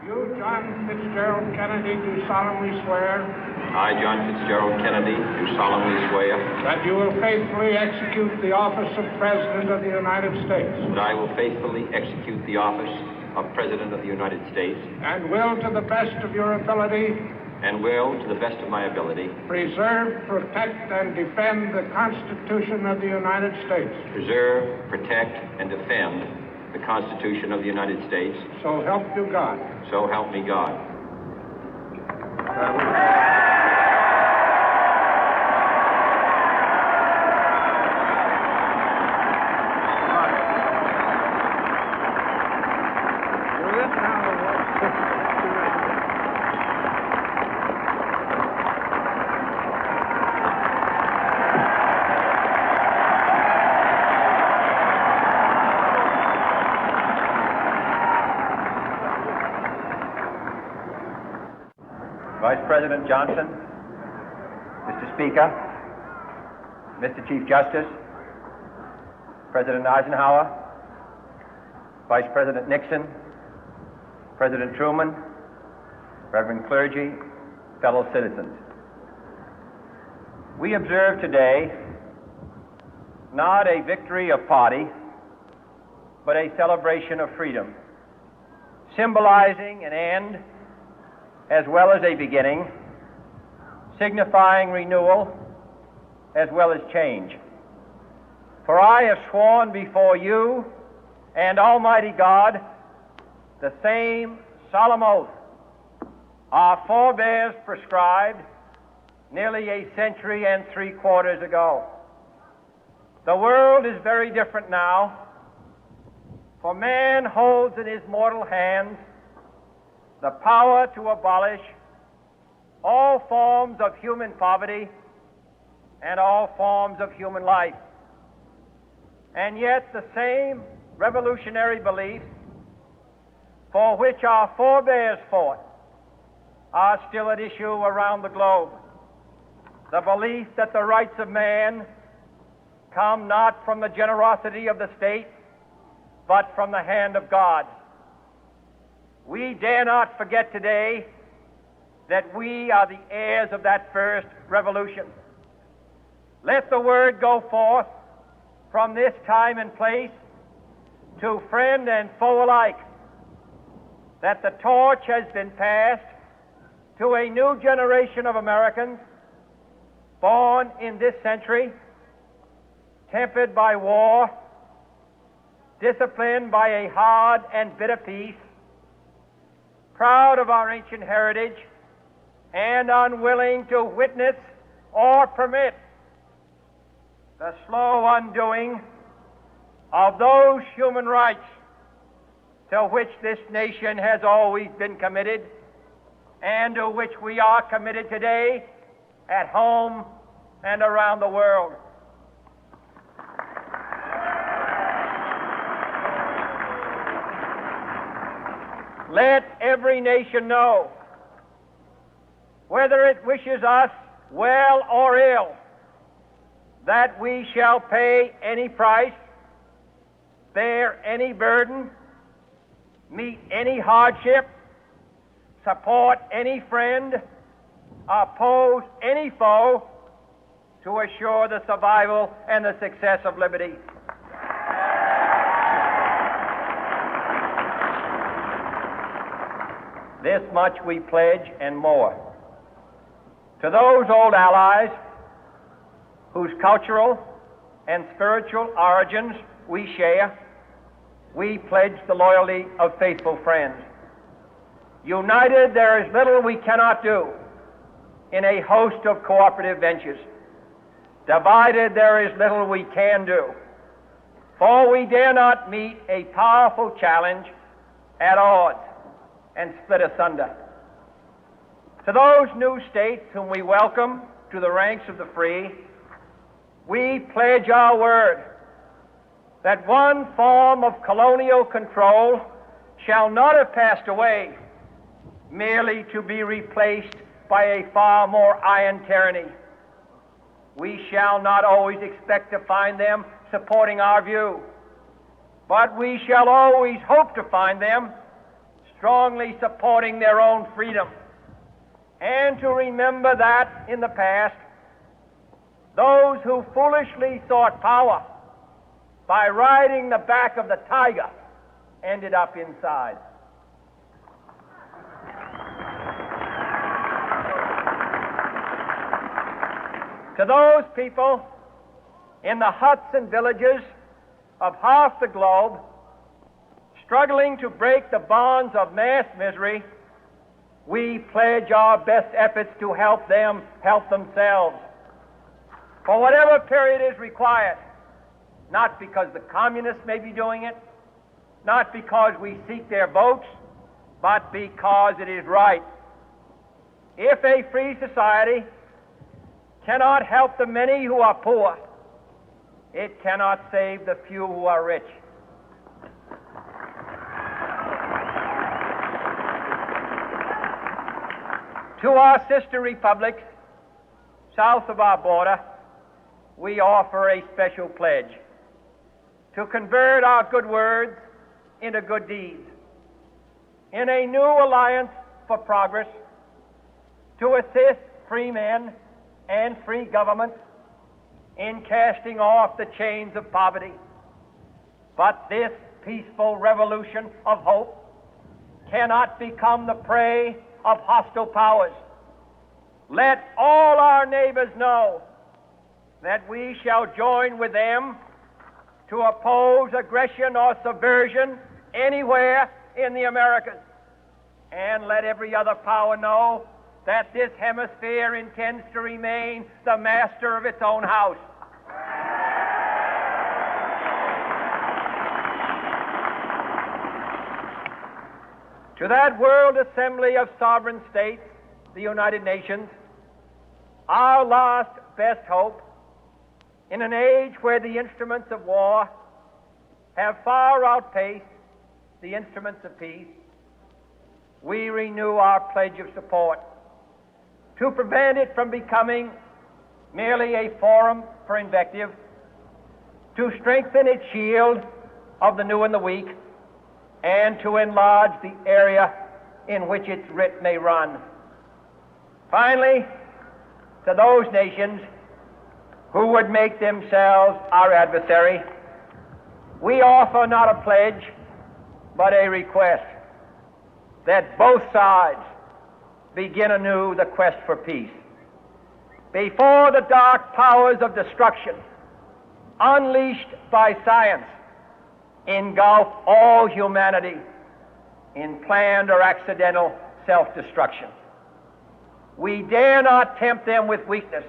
You, John Fitzgerald Kennedy, do solemnly swear I, John Fitzgerald Kennedy, do solemnly swear that you will faithfully execute the office of President of the United States that I will faithfully execute the office of President of the United States and will, to the best of your ability, and will, to the best of my ability, preserve, protect, and defend the Constitution of the United States. preserve, protect, and defend the Constitution of the United States. So help you God. So help me God. Vice President Johnson, Mr. Speaker, Mr. Chief Justice, President Eisenhower, Vice President Nixon, President Truman, Reverend clergy, fellow citizens. We observe today not a victory of party, but a celebration of freedom, symbolizing an end as well as a beginning, signifying renewal as well as change. For I have sworn before you and Almighty God the same solemn oath our forebears prescribed nearly a century and 3/4 ago. The world is very different now, for man holds in his mortal hands the power to abolish all forms of human poverty and all forms of human life. And yet the same revolutionary beliefs for which our forebears fought are still at issue around the globe. The belief that the rights of man come not from the generosity of the state, but from the hand of God. We dare not forget today that we are the heirs of that first revolution. Let the word go forth from this time and place to friend and foe alike that the torch has been passed to a new generation of Americans born in this century, tempered by war, disciplined by a hard and bitter peace, proud of our ancient heritage, and unwilling to witness or permit the slow undoing of those human rights to which this nation has always been committed and to which we are committed today at home and around the world. Let every nation know, whether it wishes us well or ill, that we shall pay any price, bear any burden, meet any hardship, support any friend, oppose any foe to assure the survival and the success of liberty. This much we pledge and more. To those old allies whose cultural and spiritual origins we share, we pledge the loyalty of faithful friends. United, there is little we cannot do in a host of cooperative ventures. Divided, there is little we can do, for we dare not meet a powerful challenge at odds and split asunder. To those new states whom we welcome to the ranks of the free, we pledge our word that one form of colonial control shall not have passed away, merely to be replaced by a far more iron tyranny. We shall not always expect to find them supporting our view, but we shall always hope to find them strongly supporting their own freedom, and to remember that in the past, those who foolishly sought power by riding the back of the tiger ended up inside. To those people in the huts and villages of half the globe struggling to break the bonds of mass misery, we pledge our best efforts to help them help themselves for whatever period is required, not because the communists may be doing it, not because we seek their votes, but because it is right. If a free society cannot help the many who are poor, it cannot save the few who are rich. To our sister republics south of our border, we offer a special pledge to convert our good words into good deeds, in a new alliance for progress, to assist free men and free governments in casting off the chains of poverty. But this peaceful revolution of hope cannot become the prey of hostile powers. Let all our neighbors know that we shall join with them to oppose aggression or subversion anywhere in the Americas. And let every other power know that this hemisphere intends to remain the master of its own house. To that World Assembly of Sovereign States, the United Nations, our last best hope, in an age where the instruments of war have far outpaced the instruments of peace, we renew our pledge of support to prevent it from becoming merely a forum for invective, to strengthen its shield of the new and the weak, and to enlarge the area in which its writ may run. Finally, to those nations who would make themselves our adversary, we offer not a pledge, but a request that both sides begin anew the quest for peace. Before the dark powers of destruction, unleashed by science, engulf all humanity in planned or accidental self-destruction, we dare not tempt them with weakness,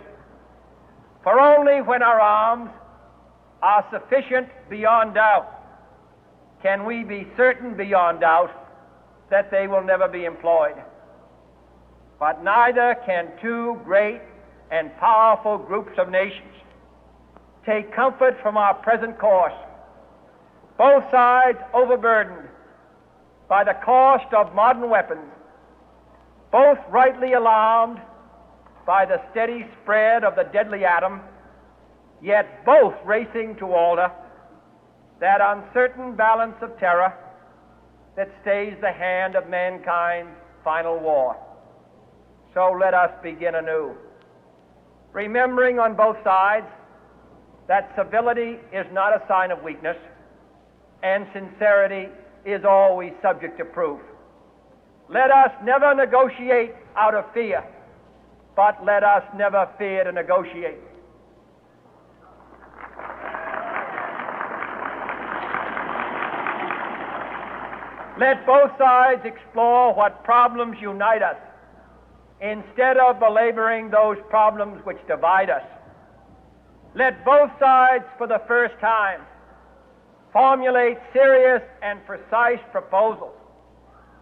for only when our arms are sufficient beyond doubt can we be certain beyond doubt that they will never be employed. But neither can two great and powerful groups of nations take comfort from our present course, both sides overburdened by the cost of modern weapons, both rightly alarmed by the steady spread of the deadly atom, yet both racing to alter that uncertain balance of terror that stays the hand of mankind's final war. So let us begin anew, remembering on both sides that civility is not a sign of weakness, and sincerity is always subject to proof. Let us never negotiate out of fear, but let us never fear to negotiate. Let both sides explore what problems unite us, instead of belaboring those problems which divide us. Let both sides, for the first time, formulate serious and precise proposals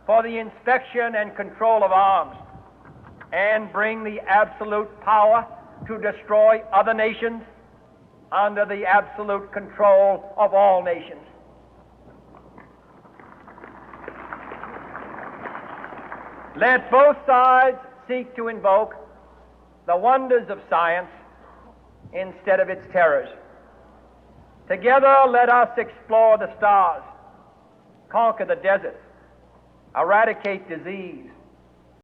for the inspection and control of arms, and bring the absolute power to destroy other nations under the absolute control of all nations. Let both sides seek to invoke the wonders of science instead of its terrors. Together, let us explore the stars, conquer the deserts, eradicate disease,